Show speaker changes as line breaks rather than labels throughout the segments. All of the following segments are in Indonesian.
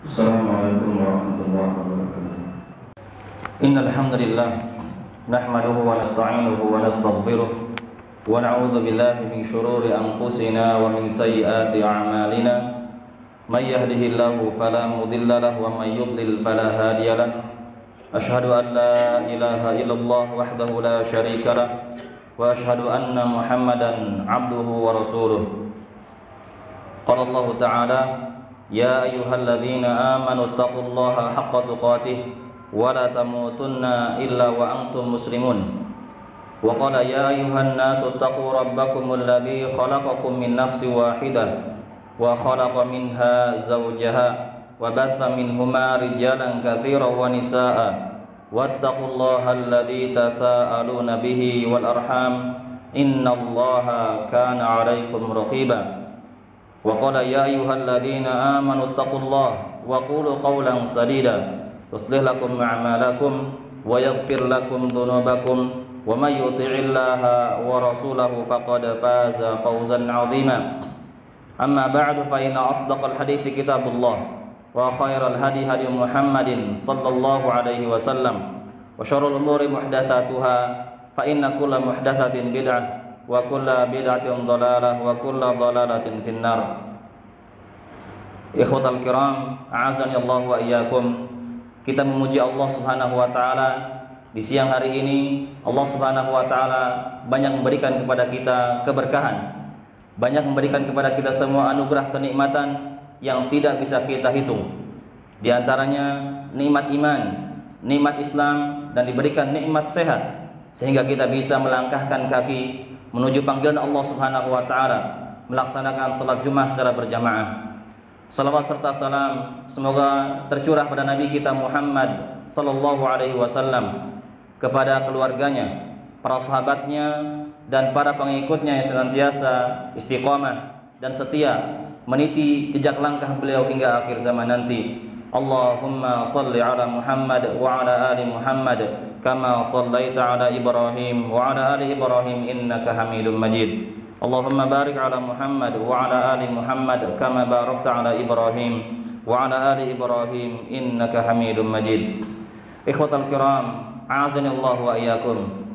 Assalamualaikum warahmatullahi wabarakatuh. Innal hamdalillah nahmaduhu wa nasta'inuhu wa nastaghfiruh wa na'udzu billahi min shururi anfusina wa min sayyiati a'malina. May yahdihillahu fala mudilla lahu wa may yudlil fala hadiya lahu. Asyhadu an la ilaha illallah wahdahu la syarika lah wa asyhadu anna Muhammadan 'abduhu wa rasuluh. Qala Allah Ta'ala: Ya ayyuhalladzina amanu taqullaha haqqa tuqatih wa la tamutunna illa wa antum muslimun. Wa qala ya ayyuhan nasu taqu rabbakumul ladzi khalaqakum min nafsin wahidah wa khalaqa minha zawjaha wa batha minhuma rijalan katsiran wa nisaa'a wattaqullaha alladzi tasaaluna bihi wal arham innallaha kana 'alaikum raqiba. Wa qala ya ayyuhalladzina amanu taqullaha wa qulu qawlan sadida yuslih lakum a'malakum wa yaghfir lakum dhunubakum wa may yuti'illaha wa rasulahu faqad faza fawzan 'azima. Amma ba'du fa inna asdaqal hadithi kitabullah wa khairal hadi hadi Muhammadin sallallahu alaihi wasallam wa syarrul umuri muhdatsatuha fa inna kulla muhdatsatin bid'ah wa kulla bid'atin dhalalah wa kulla dhalalatin finnar. Ikhwatal kiram, a'azani Allah wa iyyakum. Kita memuji Allah Subhanahu wa taala di siang hari ini. Allah Subhanahu wa taala banyak memberikan kepada kita keberkahan, banyak memberikan kepada kita semua anugerah kenikmatan yang tidak bisa kita hitung. Di antaranya nikmat iman, nikmat Islam, dan diberikan nikmat sehat sehingga kita bisa melangkahkan kaki menuju panggilan Allah Subhanahu wa taala, melaksanakan salat Jumat secara berjamaah. Salawat serta salam semoga tercurah pada Nabi kita Muhammad sallallahu alaihi wasallam, kepada keluarganya, para sahabatnya, dan para pengikutnya yang senantiasa istiqamah dan setia meniti jejak langkah beliau hingga akhir zaman nanti. Allahumma salli ala Muhammad wa ala ali Muhammad kama sallaita ala Ibrahim wa ala ali Ibrahim innaka Hamidum Majid. Allahumma barik ala Muhammad wa ala ali Muhammad kama barakta ala Ibrahim wa ala ali Ibrahim innaka Hamidum Majid. Ikhwatal kiram, a'azani Allah wa iyyakum.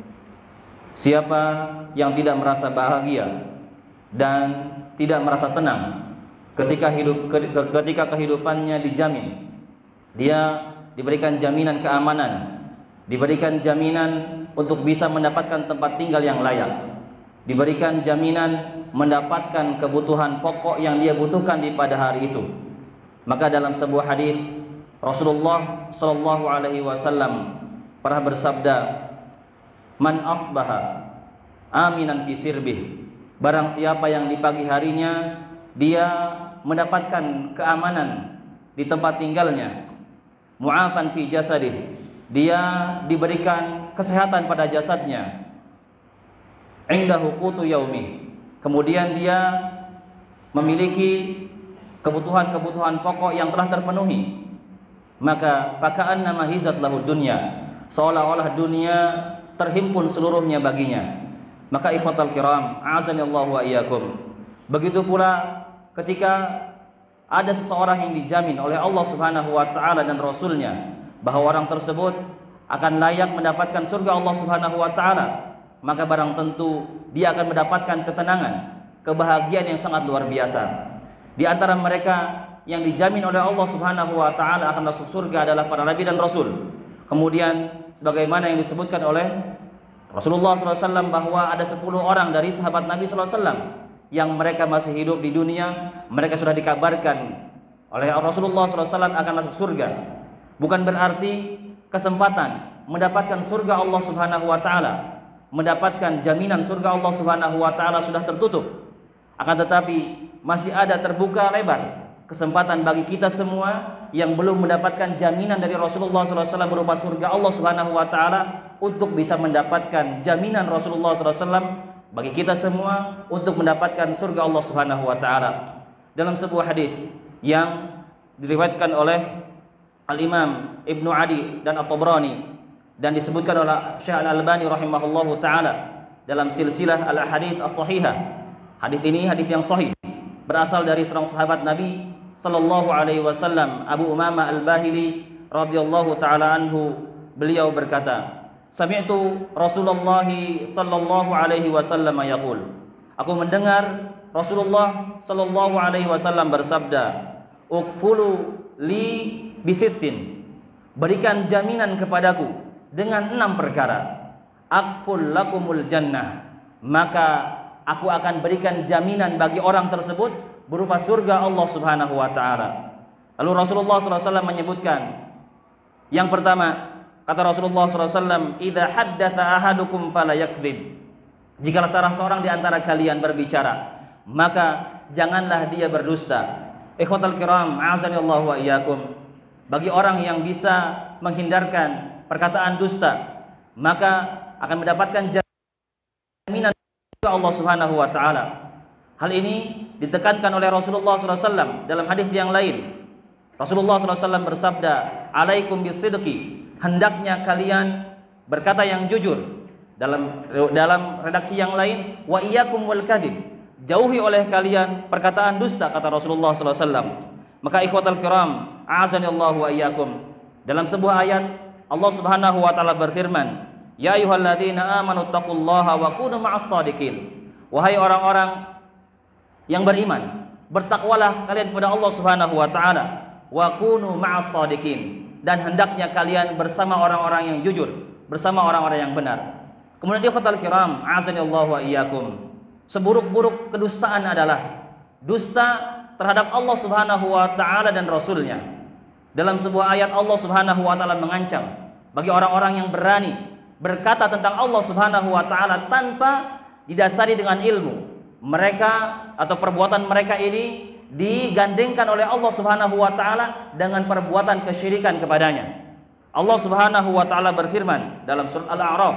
Siapa yang tidak merasa bahagia dan tidak merasa tenang ketika kehidupannya dijamin, dia diberikan jaminan keamanan, diberikan jaminan untuk bisa mendapatkan tempat tinggal yang layak, diberikan jaminan mendapatkan kebutuhan pokok yang dia butuhkan di pada hari itu. Maka dalam sebuah hadis Rasulullah sallallahu alaihi wasallam pernah bersabda, "Man asbaha aminan fi sirbih." Barang siapa yang di pagi harinya dia mendapatkan keamanan di tempat tinggalnya, mu'afan fi jasadih, dia diberikan kesehatan pada jasadnya, indahu qutu yaumih, kemudian dia memiliki kebutuhan-kebutuhan pokok yang telah terpenuhi, maka faka'annama hizat lahu dunya, seolah-olah dunia terhimpun seluruhnya baginya. Maka ikhwatal kiram, a'azanillahu wa iyyakum, begitu pula ketika ada seseorang yang dijamin oleh Allah Subhanahu wa taala dan Rasulnya bahwa orang tersebut akan layak mendapatkan surga Allah Subhanahu wa taala, maka barang tentu dia akan mendapatkan ketenangan, kebahagiaan yang sangat luar biasa. Di antara mereka yang dijamin oleh Allah Subhanahu wa taala akan masuk surga adalah para nabi dan rasul. Kemudian sebagaimana yang disebutkan oleh Rasulullah SAW bahwa ada 10 orang dari sahabat Nabi SAW yang mereka masih hidup di dunia, mereka sudah dikabarkan oleh Rasulullah SAW akan masuk surga. Bukan berarti kesempatan mendapatkan surga Allah Subhanahu wa taala, mendapatkan jaminan surga Allah Subhanahu wa taala sudah tertutup. Akan tetapi masih ada terbuka lebar kesempatan bagi kita semua yang belum mendapatkan jaminan dari Rasulullah SAW berupa surga Allah Subhanahu wa taala untuk bisa mendapatkan jaminan Rasulullah SAW bagi kita semua untuk mendapatkan surga Allah Subhanahu wa taala. Dalam sebuah hadis yang diriwayatkan oleh Al-Imam Ibnu Adi dan At-Tabrani dan disebutkan oleh Syekh Al-Albani rahimahullahu taala dalam silsilah Al-Ahadits As-Sahihah. Hadis ini hadis yang sahih, berasal dari seorang sahabat Nabi sallallahu alaihi wasallam, Abu Umamah Al-Bahili radhiyallahu taala anhu, beliau berkata, sami'tu Rasulullah sallallahu alaihi wasallam yaqul, aku mendengar Rasulullah sallallahu alaihi wasallam bersabda, uqfulu li bisittin, berikan jaminan kepadaku dengan 6 perkara. Aqful lakumul jannah, maka aku akan berikan jaminan bagi orang tersebut berupa surga Allah Subhanahu wa taala. Lalu Rasulullah SAW menyebutkan, yang pertama, kata Rasulullah SAW, idza haddatsa ahadukum fala yakdzib, jika salah seorang di antara kalian berbicara, maka janganlah dia berdusta. Ikhwatal kiram, a'azanillahu wa iyyakum, bagi orang yang bisa menghindarkan perkataan dusta, maka akan mendapatkan jaminan Allah Subhanahu wa taala. Hal ini ditekankan oleh Rasulullah SAW dalam hadis yang lain. Rasulullah SAW bersabda, alaikum bisidqi, hendaknya kalian berkata yang jujur. Dalam redaksi yang lain, wa iyyakum wal kadzib, jauhi oleh kalian perkataan dusta, kata Rasulullah SAW. Maka ikhwatal kiram, a'azanillahu wa iyyakum, dalam sebuah ayat Allah Subhanahu wa taala berfirman, ya ayyuhalladzina amanu taqullaha wa kunu ma'as shadiqin, wahai orang-orang yang beriman, bertakwalah kalian kepada Allah Subhanahu wa taala, wa kunu ma'as shadiqin, dan hendaknya kalian bersama orang-orang yang jujur, bersama orang-orang yang benar. Kemudian ikhwatal kiram, a'azanillahu wa iyyakum, seburuk-buruk kedustaan adalah dusta terhadap Allah Subhanahu wa taala dan Rasulnya. Dalam sebuah ayat Allah Subhanahu wa taala mengancam bagi orang-orang yang berani berkata tentang Allah Subhanahu wa taala tanpa didasari dengan ilmu. Mereka atau perbuatan mereka ini digandengkan oleh Allah Subhanahu wa taala dengan perbuatan kesyirikan kepadanya. Allah Subhanahu wa taala berfirman dalam surat Al-A'raf,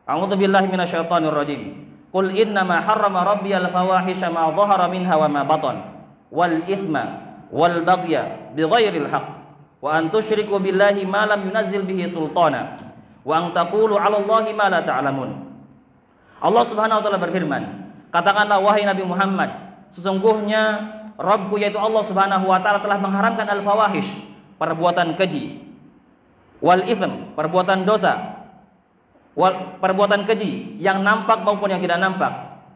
a'udzu billahi minasyaitonir rajim. Qul innama harrama rabbiyal fawahisha ma dhahara minha wa ma batan wal ithma wal baghya bighairil haqq wa an tusyriku billahi ma lam yunazzil bihi sultana wa an taqulu 'ala Allahi ma la ta'lamun. Allah Subhanahu wa taala berfirman, katakanlah wahai Nabi Muhammad, sesungguhnya Rabbku yaitu Allah Subhanahu wa taala telah mengharamkan al-fawahish, perbuatan keji, wal itsm, perbuatan dosa, perbuatan keji yang nampak maupun yang tidak nampak,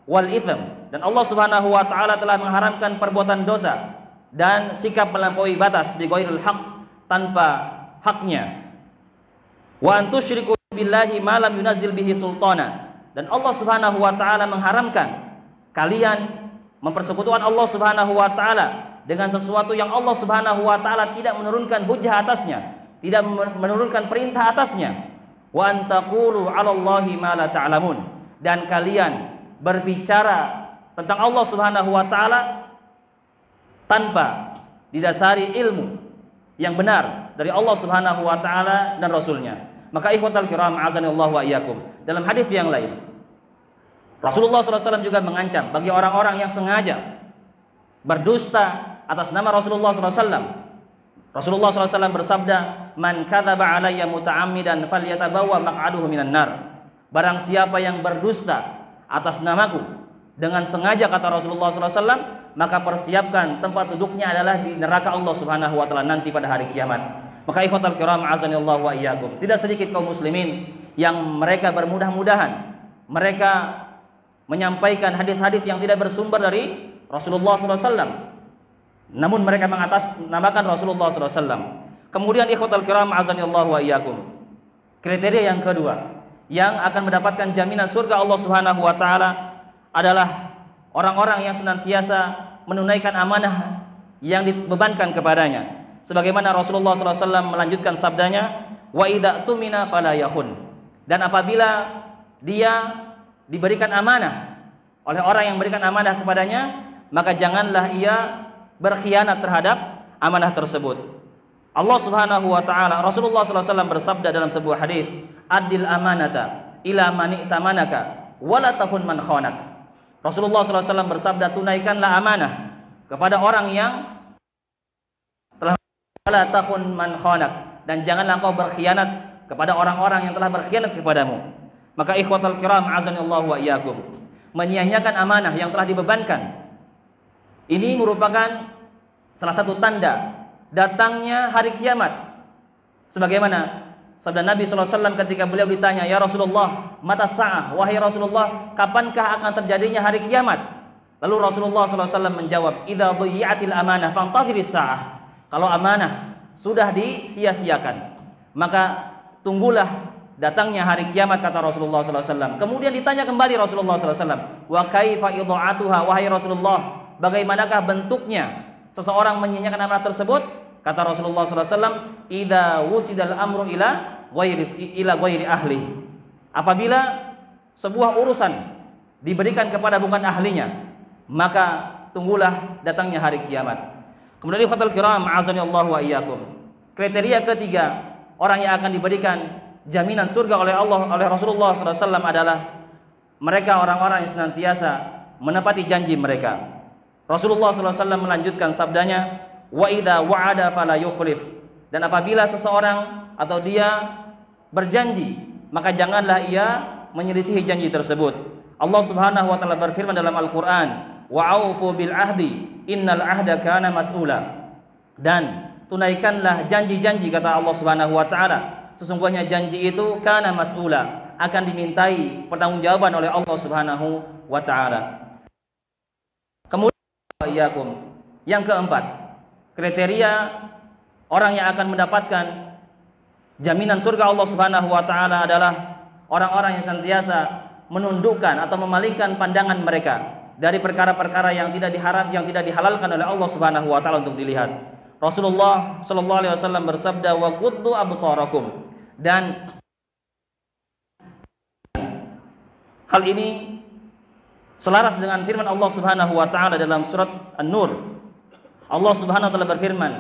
wal itsm, dan Allah Subhanahu wa taala telah mengharamkan perbuatan dosa dan sikap melampaui batas bi ghairil haq, tanpa haknya. Wa antusyriku billahi ma lam yunazzil bihi sultana, dan Allah Subhanahu wa taala mengharamkan kalian mempersekutukan Allah Subhanahu wa taala dengan sesuatu yang Allah Subhanahu wa taala tidak menurunkan hujjah atasnya, tidak menurunkan perintah atasnya. Wa antaqulu 'ala Allahi ma la ta'lamun, dan kalian berbicara tentang Allah Subhanahu wa taala tanpa didasari ilmu yang benar dari Allah Subhanahu wa taala dan Rasulnya. Maka ikhwatal kiram, azanillahu wa iyyakum, dalam hadis yang lain Rasulullah SAW juga mengancam bagi orang-orang yang sengaja berdusta atas nama Rasulullah SAW. Rasulullah SAW bersabda, man kadzaba alayya muta'ammidan falyatabawa maq'aduhu minan nar, barang siapa yang berdusta atas namaku dengan sengaja, kata Rasulullah SAW, maka persiapkan tempat duduknya adalah di neraka Allah Subhanahu wa taala nanti pada hari kiamat. Maka ikhwatal kiram, azanillahu wa iyyakum, tidak sedikit kaum muslimin yang mereka bermudah-mudahan mereka menyampaikan hadis-hadis yang tidak bersumber dari Rasulullah SAW, namun mereka mengatasnamakan Rasulullah SAW. Kemudian ikhwatal kiram, azanillahu wa iyyakum, kriteria yang kedua yang akan mendapatkan jaminan surga Allah Subhanahu wa taala adalah orang-orang yang senantiasa menunaikan amanah yang dibebankan kepadanya. Sebagaimana Rasulullah SAW melanjutkan sabdanya, wa idza tumina fala yakhun, dan apabila dia diberikan amanah oleh orang yang memberikan amanah kepadanya, maka janganlah ia berkhianat terhadap amanah tersebut. Allah Subhanahu wa taala, Rasulullah SAW bersabda dalam sebuah hadis, adil amanata ila man i'tamanaka wala tahun man khanak. Rasulullah SAW bersabda, tunaikanlah amanah kepada orang yang telah, wala tahun man khanak, dan janganlah kau berkhianat kepada orang-orang yang telah berkhianat kepadamu. Maka ikhwatal kiram, azanillahu wa iyyakum, menyia-nyiakan amanah yang telah dibebankan ini merupakan salah satu tanda datangnya hari kiamat. Sebagaimana sabda Nabi SAW ketika beliau ditanya, "Ya Rasulullah, mata sa'ah?" Wahai Rasulullah, kapankah akan terjadinya hari kiamat? Lalu Rasulullah SAW menjawab, "Idza dhuyyatil amanah fantadhiris sa'ah." Kalau amanah sudah disia-siakan, maka tunggulah datangnya hari kiamat, kata Rasulullah SAW. Kemudian ditanya kembali Rasulullah SAW, "Wa kaifa idha'atuha?" Wahai Rasulullah, bagaimanakah bentuknya seseorang menyanyiakan amanah tersebut? Kata Rasulullah SAW, "Idza wusidal amru ila ghairi ahli." Apabila sebuah urusan diberikan kepada bukan ahlinya, maka tunggulah datangnya hari kiamat. Kemudian ikhwatul kiram, azanillahu wa iyyakum. Kriteria ketiga orang yang akan diberikan jaminan surga oleh Rasulullah SAW adalah mereka orang-orang yang senantiasa menepati janji mereka. Rasulullah SAW melanjutkan sabdanya, "Wa idza wa'ada fala yukhlif." Dan apabila seseorang atau dia berjanji, maka janganlah ia menyelisihi janji tersebut. Allah Subhanahu wa taala berfirman dalam Al-Qur'an, "Wa'aufu bil ahdi, innal ahda kana mas'ula." Dan tunaikanlah janji-janji, kata Allah Subhanahu wa taala. Sesungguhnya janji itu kana mas'ula, akan dimintai pertanggungjawaban oleh Allah Subhanahu wa taala. Kemudian yang keempat, kriteria orang yang akan mendapatkan jaminan surga Allah Subhanahu wa taala adalah orang-orang yang senantiasa menundukkan atau memalingkan pandangan mereka dari perkara-perkara yang tidak dihalalkan oleh Allah Subhanahu wa taala untuk dilihat. Rasulullah sallallahu alaihi wasallam bersabda, "Wa quddu absarakum." Dan hal ini selaras dengan firman Allah Subhanahu wa taala dalam surat An-Nur. Allah Subhanahu wa taala berfirman,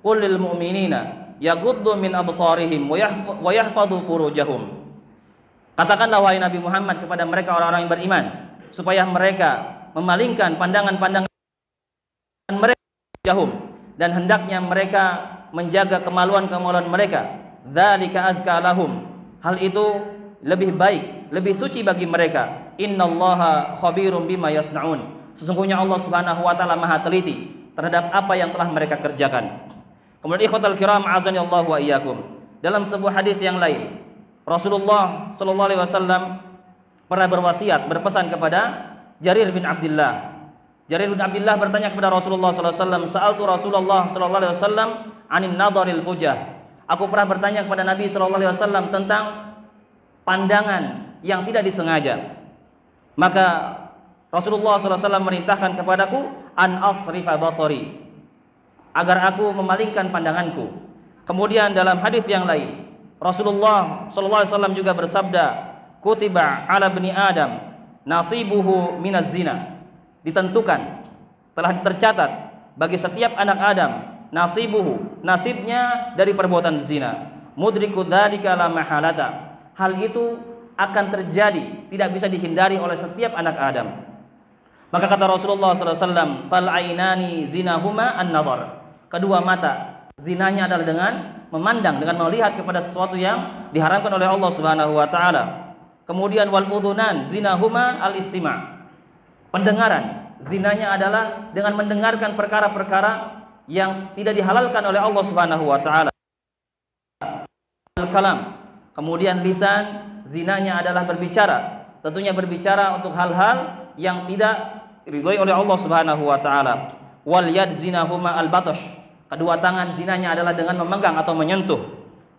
"Qul lil mu'minina yaghuddu min absarihim wa yahfadhu furujahum." Katakanlah wahai Nabi Muhammad kepada mereka orang-orang yang beriman, supaya mereka memalingkan pandangan-pandangan mereka dan hendaknya mereka menjaga kemaluan-kemaluan mereka. Dzalika azka lahum. Hal itu lebih baik, lebih suci bagi mereka. Innallaha khabirum bima yasnaun. Sesungguhnya Allah Subhanahu wa taala Maha teliti terhadap apa yang telah mereka kerjakan. Kemudian ikhwatal kiram, azanillahu wa iyyakum. Dalam sebuah hadis yang lain, Rasulullah sallallahu alaihi wasallam pernah berwasiat, berpesan kepada Jarir bin Abdullah. Jarir bin Abdullah bertanya kepada Rasulullah sallallahu alaihi wasallam, "Sa'altu Rasulullah sallallahu alaihi wasallam 'anin nadharil fujah." Aku pernah bertanya kepada Nabi sallallahu alaihi wasallam tentang pandangan yang tidak disengaja. Maka Rasulullah sallallahu alaihi wasallam merintahkan kepadaku an asrifa basari, agar aku memalingkan pandanganku. Kemudian dalam hadis yang lain, Rasulullah sallallahu alaihi wasallam juga bersabda, "Kutiba 'ala bani Adam nasibuhu minaz zina." Ditentukan, telah tercatat bagi setiap anak Adam nasibuhu, nasibnya dari perbuatan zina. Mudriku dzalika la mahalata. Hal itu akan terjadi, tidak bisa dihindari oleh setiap anak Adam. Maka kata Rasulullah sallallahu alaihi wasallam, "Fal ainani zinahuma an-nadhar." Kedua mata zinanya adalah dengan memandang, dengan melihat kepada sesuatu yang diharamkan oleh Allah Subhanahu wa taala. Kemudian wal udhunan zinahuma al-istima'. Pendengaran zinanya adalah dengan mendengarkan perkara-perkara yang tidak dihalalkan oleh Allah Subhanahu wa taala. Al-kalam. Kemudian lisan zinanya adalah berbicara. Tentunya berbicara untuk hal-hal yang tidak diridhoi oleh Allah Subhanahu wa taala. Wal yad zinahuma al-batash. Kedua tangan zinanya adalah dengan memegang atau menyentuh.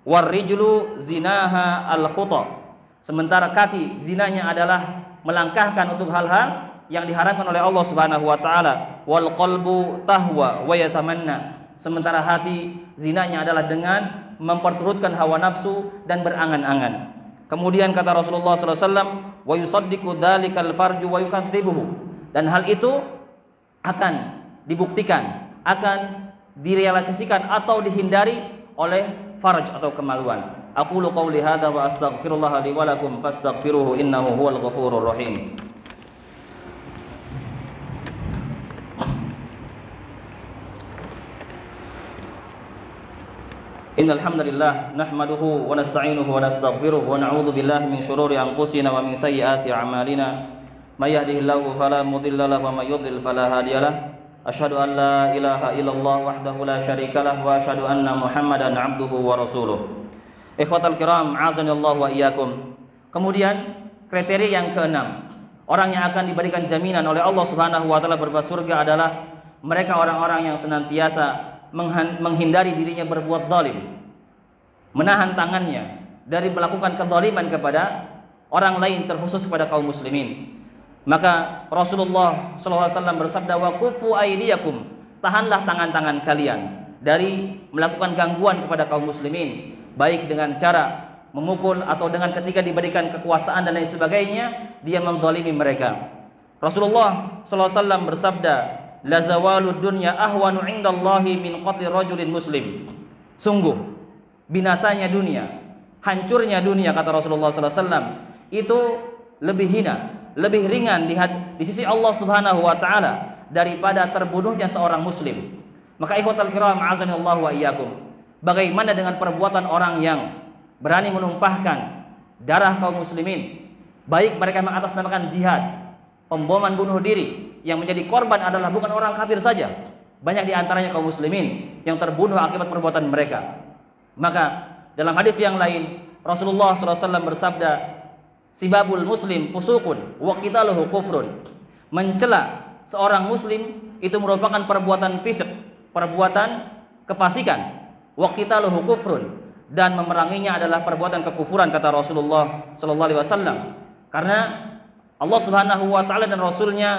War rijlu zinaha al-khuta. Sementara kaki zinanya adalah melangkahkan untuk hal-hal yang diharamkan oleh Allah Subhanahu wa taala. Wal qalbu tahwa wa yatamanna. Sementara hati zinanya adalah dengan memperturutkan hawa nafsu dan berangan-angan. Kemudian kata Rasulullah sallallahu alaihi wasallam, "Wa yusaddiqu dzalikal farju wa yukadzibuhu." Dan hal itu akan dibuktikan, akan direalisasikan atau dihindari oleh farj atau kemaluan. Aqulu qouli hadza wa astaghfirullah li wa lakum fastaghfiruhu innahu huwal ghafurur rahim. Innal hamdalillah nahmaduhu wa nasta'inuhu wa nastaghfiruh wa na'udzu billahi min shururi anfusina wa min sayyiati a'malina. May yahdihillahu fala mudilla lahu wa may yudlil fala hadiyalah. asyhadu an la ilaha illallah wahdahu la syarikalah wa asyhadu anna Muhammadan abduhu wa rasuluh. Ikhwatal kiram, azanillahu wa iyyakum. Kemudian kriteria yang keenam, orang yang akan diberikan jaminan oleh Allah Subhanahu wa taala berupa surga adalah mereka orang-orang yang senantiasa menghindari dirinya berbuat zalim, menahan tangannya dari melakukan kezaliman kepada orang lain, terkhusus kepada kaum muslimin. Maka Rasulullah SAW bersabda, wa kufu aydiyakum, tahanlah tangan-tangan kalian dari melakukan gangguan kepada kaum muslimin, baik dengan cara memukul atau dengan ketika diberikan kekuasaan dan lain sebagainya, dia menzalimi mereka. Rasulullah SAW bersabda, la zawalud dunya ahwanu indallahi min qatli rajulin muslim. Sungguh binasanya dunia, hancurnya dunia, kata Rasulullah SAW, itu lebih hina, lebih ringan di sisi Allah Subhanahu wa taala daripada terbunuhnya seorang muslim. Maka ikhwatal kiram, azanillahu wa iyyakum, bagaimana dengan perbuatan orang yang berani menumpahkan darah kaum muslimin, baik mereka mengatasnamakan jihad, pemboman bunuh diri, yang menjadi korban adalah bukan orang kafir saja, banyak diantaranya kaum muslimin yang terbunuh akibat perbuatan mereka. Maka dalam hadis yang lain Rasulullah SAW bersabda, sibabul muslim fusukun wa qitaluhu kufrun. Mencela seorang muslim itu merupakan perbuatan fisik, perbuatan kefasikan. Wa qitaluhu kufrun, dan memeranginya adalah perbuatan kekufuran, kata Rasulullah SAW. Karena Allah Subhanahu wa taala dan Rasulnya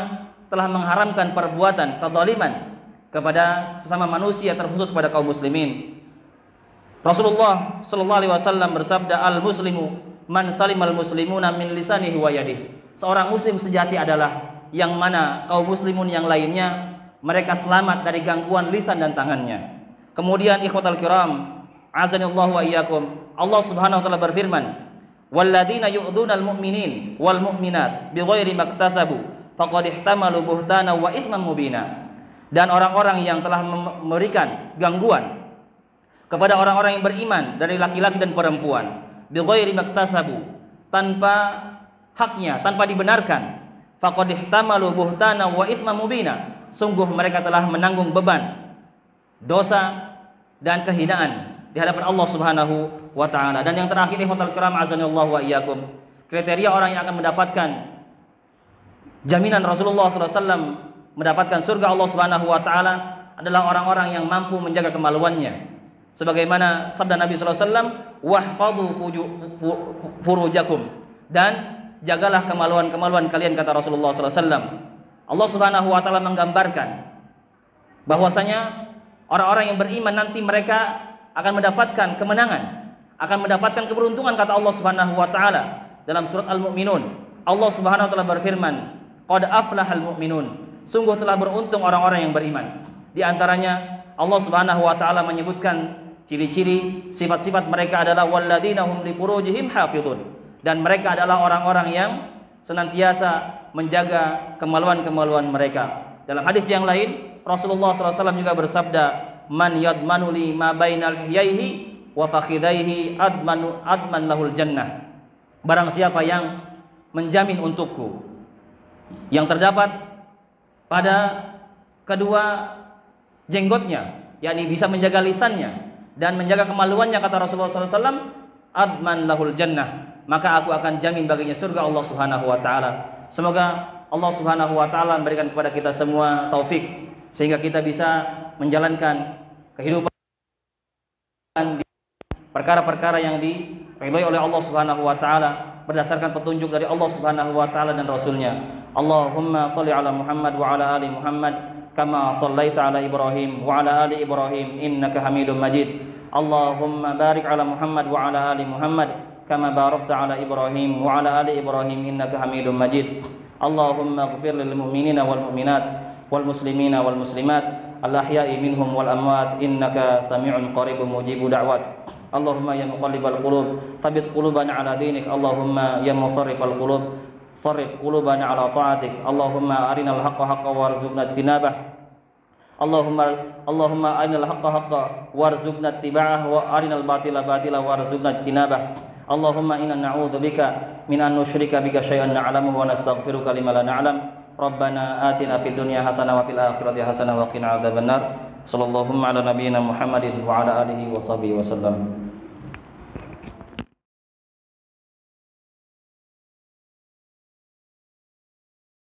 telah mengharamkan perbuatan kezaliman kepada sesama manusia, terkhusus pada kaum muslimin. Rasulullah SAW bersabda, al muslimu man salimal muslimuna min lisanihi wa yadihi. Seorang muslim sejati adalah yang mana kaum muslimun yang lainnya mereka selamat dari gangguan lisan dan tangannya. Kemudian ikhwatal kiram, azanillahu wa iyyakum, Allah Subhanahu wa taala berfirman, walladzina yu'dzunal mu'minin wal mu'minat bighairi maktasabu faqad ihtamalu buhtana wa itsman mubina. Dan orang-orang yang telah memberikan gangguan kepada orang-orang yang beriman dari laki-laki dan perempuan bighairi maktasabu, tanpa haknya, tanpa dibenarkan, faqad ihtamalu buhtana wa itsman mubina, sungguh mereka telah menanggung beban dosa dan kehinaan di hadapan Allah Subhanahu wa taala. Dan yang terakhir, ikhwatal kiram, azanillahu wa iyyakum, kriteria orang yang akan mendapatkan jaminan Rasulullah SAW mendapatkan surga Allah Subhanahu wa taala adalah orang-orang yang mampu menjaga kemaluannya. Sebagaimana sabda Nabi SAW, wahfadhu furujakum, dan jagalah kemaluan-kemaluan kalian, kata Rasulullah SAW. Allah Subhanahu wa taala menggambarkan bahwasanya orang-orang yang beriman nanti mereka akan mendapatkan kemenangan, akan mendapatkan keberuntungan, kata Allah Subhanahu wa taala dalam surat Al-Mu'minun. Allah Subhanahu wa taala berfirman, qad aflahal mu'minun, sungguh telah beruntung orang-orang yang beriman. Di antaranya Allah Subhanahu wa taala menyebutkan ciri-ciri sifat-sifat mereka adalah walladzina hum li furujihim hafizun, dan mereka adalah orang-orang yang senantiasa menjaga kemaluan-kemaluan mereka. Dalam hadis yang lain Rasulullah SAW juga bersabda, man yadmanu li ma bainal hiyahi wa fakhidaihi adman lahul jannah. Barang siapa yang menjamin untukku yang terdapat pada kedua jenggotnya, yakni bisa menjaga lisannya dan menjaga kemaluannya, kata Rasulullah SAW, adman lahul jannah, maka aku akan jamin baginya surga Allah Subhanahu wa taala. Semoga Allah Subhanahu wa taala memberikan kepada kita semua taufik sehingga kita bisa menjalankan kehidupan di perkara-perkara yang diridhai oleh Allah Subhanahu wa taala berdasarkan petunjuk dari Allah Subhanahu wa taala dan Rasulnya. Allahumma shalli ala Muhammad wa ala ali Muhammad kama shallaita ala Ibrahim wa ala ali Ibrahim innaka Hamidum Majid. Allahumma barik ala Muhammad wa ala ali Muhammad kama barakta ala Ibrahim wa ala ali Ibrahim innaka Hamidum Majid. Allahumma ighfir lil mu'minina wal mu'minat wal muslimina wal muslimat al-ahya'i minhum wal amwat innaka sami'un qaribun mujibud da'wat. Allahumma ya muqallibal qulub tsabbit qulubana ala dinik. Allahumma ya musarrifal qulub sarrif qulubana ala ta'atik. Allahumma arinal haqqa haqqan warzuqna ittinabah. Allahumma arinal haqqa haqqan warzuqna ittiba'ah wa arinal batila batila warzuqna ijtinabah. Allahumma inna na'udzubika min an nusyrika bika syai'an na'lamu wa nastaghfiruka lima la na'lam. Rabbana atina fid dunya hasanah wa fil akhirati hasanah wa qina adzabannar. Sallallahu ala nabiyyina Muhammadin wa ala alihi wa sahbihi wasallam.